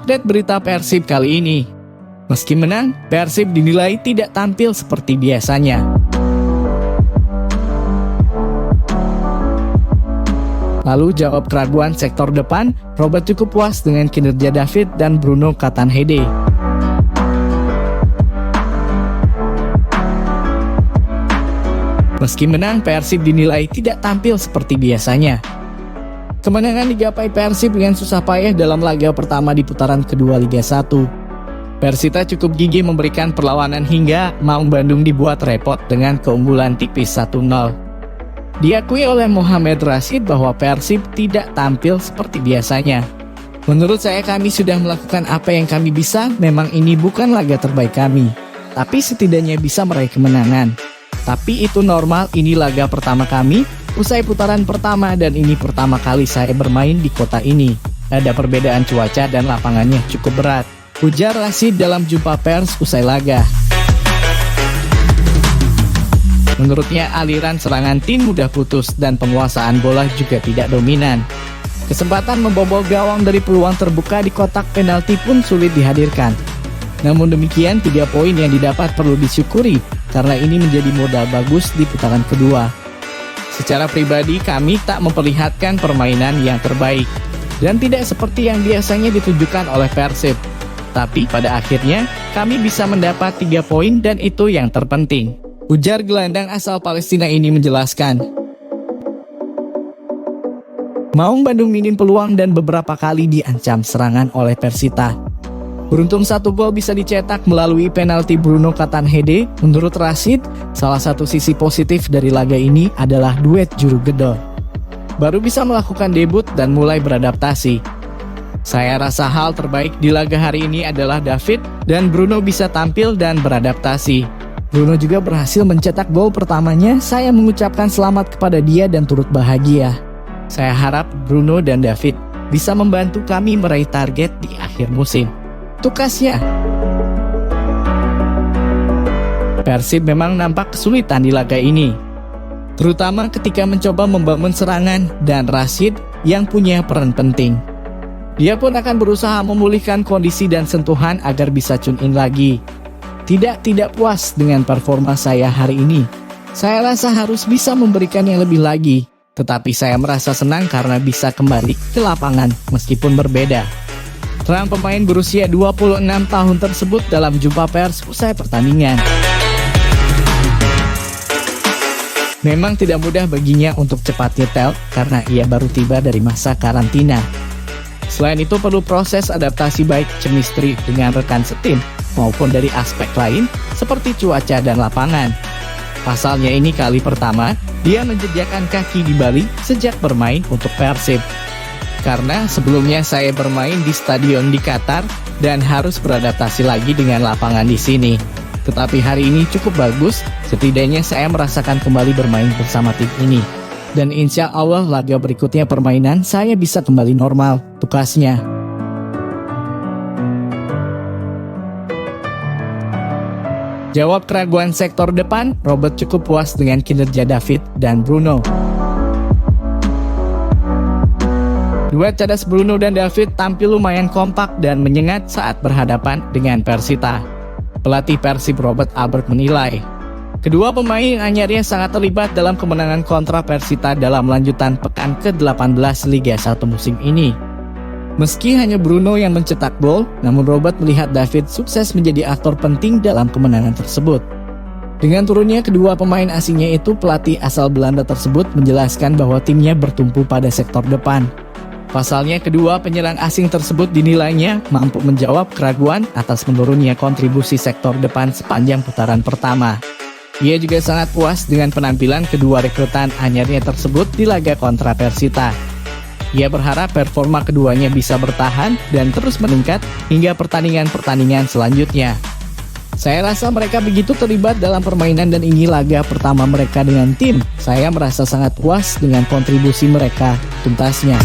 Update berita Persib kali ini. Meski menang, Persib dinilai tidak tampil seperti biasanya. Lalu jawab keraguan sektor depan, Robert cukup puas dengan kinerja David dan Bruno Katanhede. Meski menang, Persib dinilai tidak tampil seperti biasanya. Kemenangan digapai Persib dengan susah payah dalam laga pertama di putaran kedua Liga 1. Persita cukup gigih memberikan perlawanan hingga Maung Bandung dibuat repot dengan keunggulan tipis 1-0. Diakui oleh Mohamed Rashid bahwa Persib tidak tampil seperti biasanya. Menurut saya kami sudah melakukan apa yang kami bisa, memang ini bukan laga terbaik kami. Tapi setidaknya bisa meraih kemenangan. Tapi itu normal, ini laga pertama kami, usai putaran pertama dan ini pertama kali saya bermain di kota ini. Ada perbedaan cuaca dan lapangannya cukup berat, ujar Rashid dalam jumpa pers usai laga. Menurutnya aliran serangan tim mudah putus dan penguasaan bola juga tidak dominan. Kesempatan membobol gawang dari peluang terbuka di kotak penalti pun sulit dihadirkan. Namun demikian 3 poin yang didapat perlu disyukuri karena ini menjadi modal bagus di putaran kedua. Secara pribadi kami tak memperlihatkan permainan yang terbaik dan tidak seperti yang biasanya ditunjukkan oleh Persib. Tapi pada akhirnya kami bisa mendapat 3 poin dan itu yang terpenting, ujar gelandang asal Palestina ini menjelaskan. Maung Bandung minim peluang dan beberapa kali diancam serangan oleh Persita. Beruntung 1 gol bisa dicetak melalui penalti Bruno Katanhede. Menurut Rashid, salah satu sisi positif dari laga ini adalah duet juru gedor. Baru bisa melakukan debut dan mulai beradaptasi. Saya rasa hal terbaik di laga hari ini adalah David dan Bruno bisa tampil dan beradaptasi. Bruno juga berhasil mencetak gol pertamanya. Saya mengucapkan selamat kepada dia dan turut bahagia. Saya harap Bruno dan David bisa membantu kami meraih target di akhir musim, tukasnya. Persib memang nampak kesulitan di laga ini, terutama ketika mencoba membangun serangan dan Rashid yang punya peran penting. Dia pun akan berusaha memulihkan kondisi dan sentuhan agar bisa tune in lagi. Tidak puas dengan performa saya hari ini. Saya rasa harus bisa memberikan yang lebih lagi, tetapi saya merasa senang karena bisa kembali ke lapangan meskipun berbeda. Terang pemain berusia 26 tahun tersebut dalam jumpa pers usai pertandingan. Memang tidak mudah baginya untuk cepat nyetel karena ia baru tiba dari masa karantina. Selain itu perlu proses adaptasi baik chemistry dengan rekan setim maupun dari aspek lain seperti cuaca dan lapangan. Pasalnya ini kali pertama dia menjejakkan kaki di Bali sejak bermain untuk Persib. Karena sebelumnya saya bermain di stadion di Qatar dan harus beradaptasi lagi dengan lapangan di sini. Tetapi hari ini cukup bagus, setidaknya saya merasakan kembali bermain bersama tim ini. Dan insya Allah laga berikutnya permainan saya bisa kembali normal, tukasnya. Jawab keraguan sektor depan, Robert cukup puas dengan kinerja David dan Bruno. Duet cadas Bruno dan David tampil lumayan kompak dan menyengat saat berhadapan dengan Persita. Pelatih Persib Robert Albert menilai, kedua pemain anyarnya sangat terlibat dalam kemenangan kontra Persita dalam lanjutan pekan ke-18 Liga 1 musim ini. Meski hanya Bruno yang mencetak gol, namun Robert melihat David sukses menjadi aktor penting dalam kemenangan tersebut. Dengan turunnya kedua pemain asingnya itu, pelatih asal Belanda tersebut menjelaskan bahwa timnya bertumpu pada sektor depan. Pasalnya kedua penyerang asing tersebut dinilainya mampu menjawab keraguan atas menurunnya kontribusi sektor depan sepanjang putaran pertama. Ia juga sangat puas dengan penampilan kedua rekrutan anyarnya tersebut di laga kontra Persita. Ia berharap performa keduanya bisa bertahan dan terus meningkat hingga pertandingan-pertandingan selanjutnya. Saya rasa mereka begitu terlibat dalam permainan dan ini laga pertama mereka dengan tim. Saya merasa sangat puas dengan kontribusi mereka, tuntasnya.